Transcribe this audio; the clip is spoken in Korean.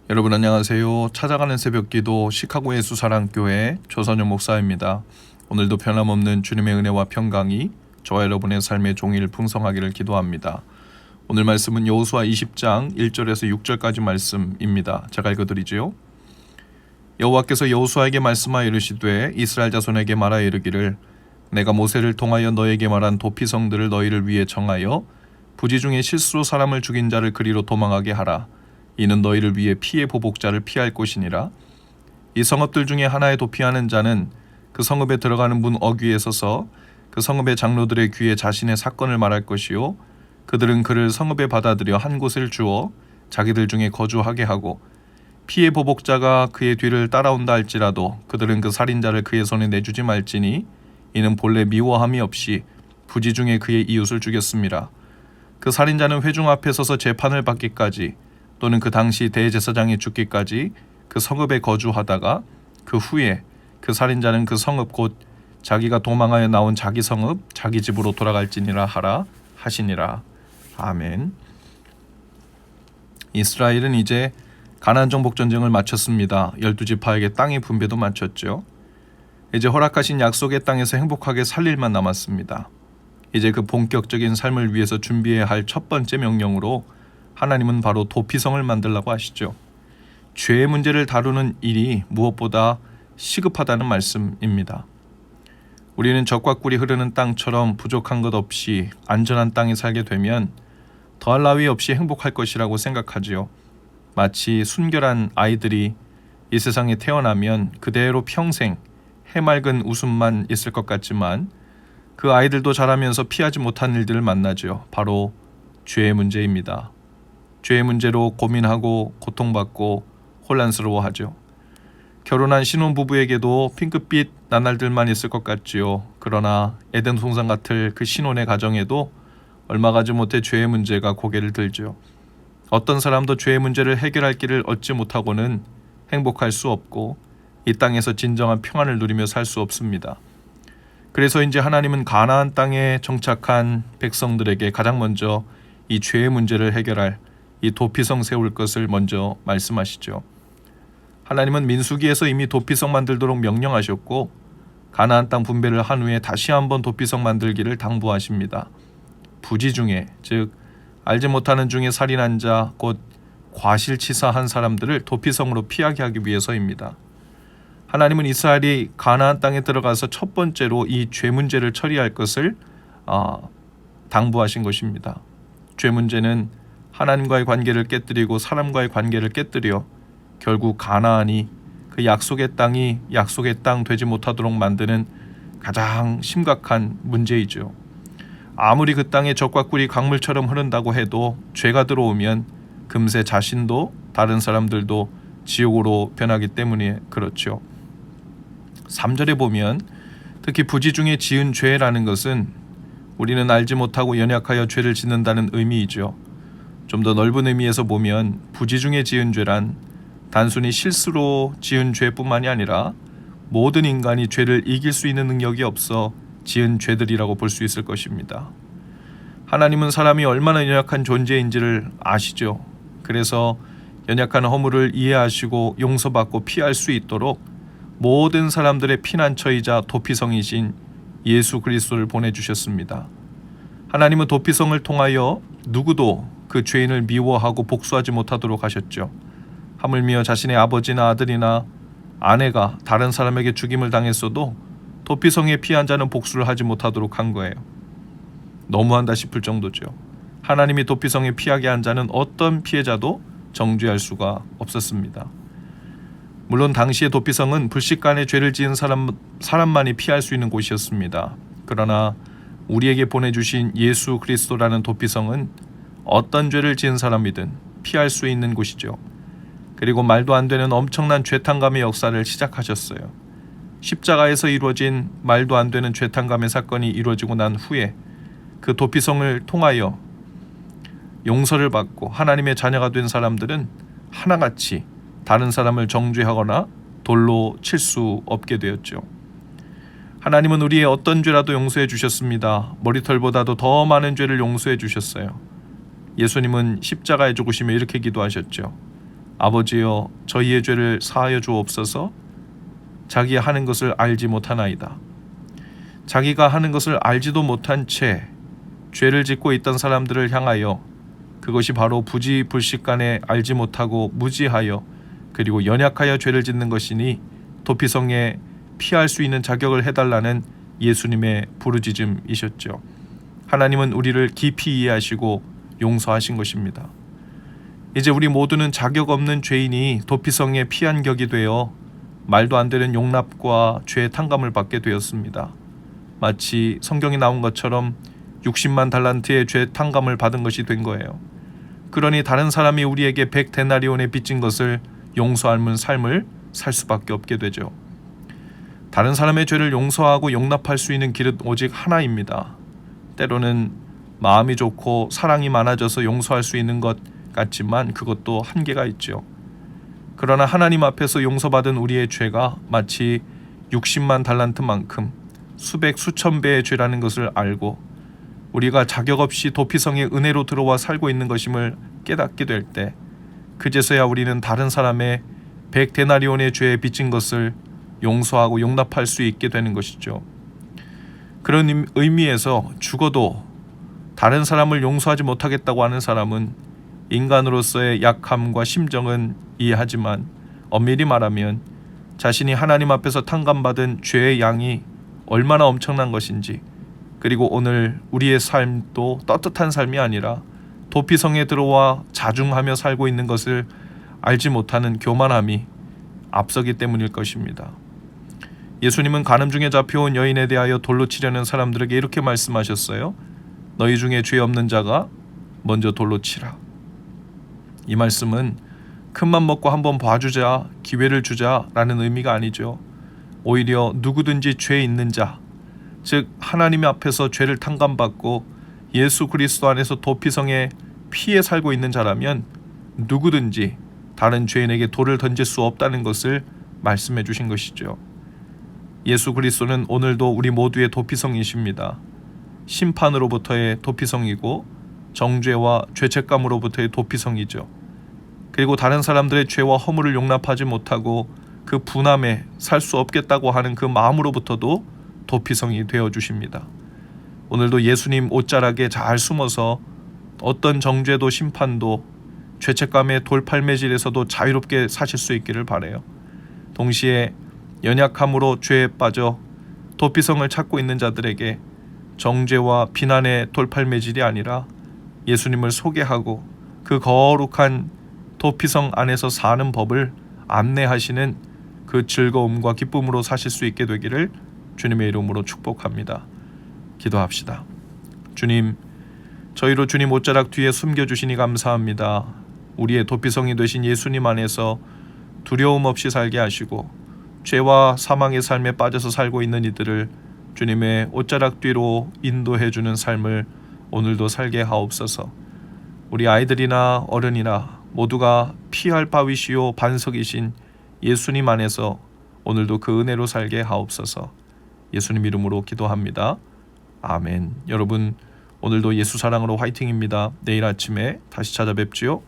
여러분 안녕하세요. 찾아가는 새벽기도 시카고의 수사랑교회 조선영 목사입니다. 오늘도 변함없는 주님의 은혜와 평강이 저와 여러분의 삶의 종일 풍성하기를 기도합니다. 오늘 말씀은 여호수아 20장 1절에서 6절까지 말씀입니다. 제가 읽어드리지요. 여호와께서 여호수아에게 말씀하여 이르시되 이스라엘 자손에게 말하여 이르기를 내가 모세를 통하여 너에게 말한 도피성들을 너희를 위해 정하여 부지 중에 실수로 사람을 죽인 자를 그리로 도망하게 하라. 이는 너희를 위해 피의 보복자를 피할 곳이니라. 이 성읍들 중에 하나에 도피하는 자는 그 성읍에 들어가는 문 어귀에 서서 그 성읍의 장로들의 귀에 자신의 사건을 말할 것이요 그들은 그를 성읍에 받아들여 한 곳을 주어 자기들 중에 거주하게 하고 피의 보복자가 그의 뒤를 따라온다 할지라도 그들은 그 살인자를 그의 손에 내주지 말지니 이는 본래 미워함이 없이 부지 중에 그의 이웃을 죽였음이라. 그 살인자는 회중 앞에 서서 재판을 받기까지 또는 그 당시 대제사장이 죽기까지 그 성읍에 거주하다가 그 후에 그 살인자는 그 성읍 곧 자기가 도망하여 나온 자기 성읍 자기 집으로 돌아갈지니라 하라 하시니라. 아멘. 이스라엘은 이제 가나안 정복 전쟁을 마쳤습니다. 12지파에게 땅의 분배도 마쳤죠. 이제 허락하신 약속의 땅에서 행복하게 살 일만 남았습니다. 이제 그 본격적인 삶을 위해서 준비해야 할 첫 번째 명령으로 하나님은 바로 도피성을 만들라고 하시죠. 죄의 문제를 다루는 일이 무엇보다 시급하다는 말씀입니다. 우리는 적과 꿀이 흐르는 땅처럼 부족한 것 없이 안전한 땅에 살게 되면 더할 나위 없이 행복할 것이라고 생각하지요. 마치 순결한 아이들이 이 세상에 태어나면 그대로 평생 해맑은 웃음만 있을 것 같지만 그 아이들도 자라면서 피하지 못한 일들을 만나죠. 바로 죄의 문제입니다. 죄의 문제로 고민하고 고통받고 혼란스러워하죠. 결혼한 신혼부부에게도 핑크빛 나날들만 있을 것 같지요. 그러나 에덴 동산 같을 그 신혼의 가정에도 얼마 가지 못해 죄의 문제가 고개를 들죠. 어떤 사람도 죄의 문제를 해결할 길을 얻지 못하고는 행복할 수 없고 이 땅에서 진정한 평안을 누리며 살 수 없습니다. 그래서 이제 하나님은 가나안 땅에 정착한 백성들에게 가장 먼저 이 죄의 문제를 해결할 이 도피성 세울 것을 먼저 말씀하시죠. 하나님은 민수기에서 이미 도피성 만들도록 명령하셨고 가나안 땅 분배를 한 후에 다시 한번 도피성 만들기를 당부하십니다. 부지 중에 즉 알지 못하는 중에 살인한 자 곧 과실치사한 사람들을 도피성으로 피하게 하기 위해서입니다. 하나님은 이스라엘이 가나안 땅에 들어가서 첫 번째로 이 죄 문제를 처리할 것을 당부하신 것입니다. 죄 문제는 하나님과의 관계를 깨뜨리고 사람과의 관계를 깨뜨려 결국 가나안이 그 약속의 땅이 약속의 땅 되지 못하도록 만드는 가장 심각한 문제이죠. 아무리 그 땅에 적과 꿀이 강물처럼 흐른다고 해도 죄가 들어오면 금세 자신도 다른 사람들도 지옥으로 변하기 때문에 그렇죠. 3절에 보면 특히 부지 중에 지은 죄라는 것은 우리는 알지 못하고 연약하여 죄를 짓는다는 의미이죠. 좀 더 넓은 의미에서 보면 부지 중에 지은 죄란 단순히 실수로 지은 죄뿐만이 아니라 모든 인간이 죄를 이길 수 있는 능력이 없어 지은 죄들이라고 볼 수 있을 것입니다. 하나님은 사람이 얼마나 연약한 존재인지를 아시죠. 그래서 연약한 허물을 이해하시고 용서받고 피할 수 있도록 모든 사람들의 피난처이자 도피성이신 예수 그리스도를 보내주셨습니다. 하나님은 도피성을 통하여 누구도 그 죄인을 미워하고 복수하지 못하도록 하셨죠. 하물며 자신의 아버지나 아들이나 아내가 다른 사람에게 죽임을 당했어도 도피성에 피한 자는 복수를 하지 못하도록 한 거예요. 너무한다 싶을 정도죠. 하나님이 도피성에 피하게 한 자는 어떤 피해자도 정죄할 수가 없었습니다. 물론 당시의 도피성은 불식간에 죄를 지은 사람만이 피할 수 있는 곳이었습니다. 그러나 우리에게 보내주신 예수 그리스도라는 도피성은 어떤 죄를 지은 사람이든 피할 수 있는 곳이죠. 그리고 말도 안 되는 엄청난 죄탕감의 역사를 시작하셨어요. 십자가에서 이루어진 말도 안 되는 죄탕감의 사건이 이루어지고 난 후에 그 도피성을 통하여 용서를 받고 하나님의 자녀가 된 사람들은 하나같이 다른 사람을 정죄하거나 돌로 칠 수 없게 되었죠. 하나님은 우리의 어떤 죄라도 용서해 주셨습니다. 머리털보다도 더 많은 죄를 용서해 주셨어요. 예수님은 십자가에 죽으시며 이렇게 기도하셨죠. 아버지여 저희의 죄를 사하여 주옵소서. 자기가 하는 것을 알지 못하나이다. 자기가 하는 것을 알지도 못한 채 죄를 짓고 있던 사람들을 향하여 그것이 바로 부지불식간에 알지 못하고 무지하여 그리고 연약하여 죄를 짓는 것이니 도피성에 피할 수 있는 자격을 해달라는 예수님의 부르짖음이셨죠. 하나님은 우리를 깊이 이해하시고 용서하신 것입니다. 이제 우리 모두는 자격 없는 죄인이 도피성에 피한 격이 되어 말도 안 되는 용납과 죄의 탕감을 받게 되었습니다. 마치 성경이 나온 것처럼 60만 달란트의 죄 탕감을 받은 것이 된 거예요. 그러니 다른 사람이 우리에게 100데나리온에 빚진 것을 용서하는 삶을 살 수밖에 없게 되죠. 다른 사람의 죄를 용서하고 용납할 수 있는 길은 오직 하나입니다. 때로는 마음이 좋고 사랑이 많아져서 용서할 수 있는 것 같지만 그것도 한계가 있죠. 그러나 하나님 앞에서 용서받은 우리의 죄가 마치 60만 달란트만큼 수백 수천 배의 죄라는 것을 알고 우리가 자격 없이 도피성의 은혜로 들어와 살고 있는 것임을 깨닫게 될 때 그제서야 우리는 다른 사람의 100데나리온의 죄에 빚진 것을 용서하고 용납할 수 있게 되는 것이죠. 그런 의미에서 죽어도 다른 사람을 용서하지 못하겠다고 하는 사람은 인간으로서의 약함과 심정은 이해하지만 엄밀히 말하면 자신이 하나님 앞에서 탕감받은 죄의 양이 얼마나 엄청난 것인지, 그리고 오늘 우리의 삶도 떳떳한 삶이 아니라 도피성에 들어와 자중하며 살고 있는 것을 알지 못하는 교만함이 앞서기 때문일 것입니다. 예수님은 간음 중에 잡혀온 여인에 대하여 돌로 치려는 사람들에게 이렇게 말씀하셨어요. 너희 중에 죄 없는 자가 먼저 돌로 치라. 이 말씀은 큰맘 먹고 한번 봐주자, 기회를 주자라는 의미가 아니죠. 오히려 누구든지 죄 있는 자, 즉 하나님 앞에서 죄를 탕감받고 예수 그리스도 안에서 도피성에 피해 살고 있는 자라면 누구든지 다른 죄인에게 돌을 던질 수 없다는 것을 말씀해 주신 것이죠. 예수 그리스도는 오늘도 우리 모두의 도피성이십니다. 심판으로부터의 도피성이고 정죄와 죄책감으로부터의 도피성이죠. 그리고 다른 사람들의 죄와 허물을 용납하지 못하고 그 분함에 살 수 없겠다고 하는 그 마음으로부터도 도피성이 되어 주십니다. 오늘도 예수님 옷자락에 잘 숨어서 어떤 정죄도 심판도 죄책감의 돌팔매질에서도 자유롭게 사실 수 있기를 바라요. 동시에 연약함으로 죄에 빠져 도피성을 찾고 있는 자들에게 정죄와 비난의 돌팔매질이 아니라 예수님을 소개하고 그 거룩한 도피성 안에서 사는 법을 안내하시는 그 즐거움과 기쁨으로 사실 수 있게 되기를 주님의 이름으로 축복합니다. 기도합시다. 주님, 저희로 주님 옷자락 뒤에 숨겨주시니 감사합니다. 우리의 도피성이 되신 예수님 안에서 두려움 없이 살게 하시고 죄와 사망의 삶에 빠져서 살고 있는 이들을 주님의 옷자락 뒤로 인도해주는 삶을 오늘도 살게 하옵소서. 우리 아이들이나 어른이나 모두가 피할 바위시요 반석이신 예수님 안에서 오늘도 그 은혜로 살게 하옵소서. 예수님 이름으로 기도합니다. 아멘. 여러분, 오늘도 예수 사랑으로 화이팅입니다. 내일 아침에 다시 찾아뵙지요.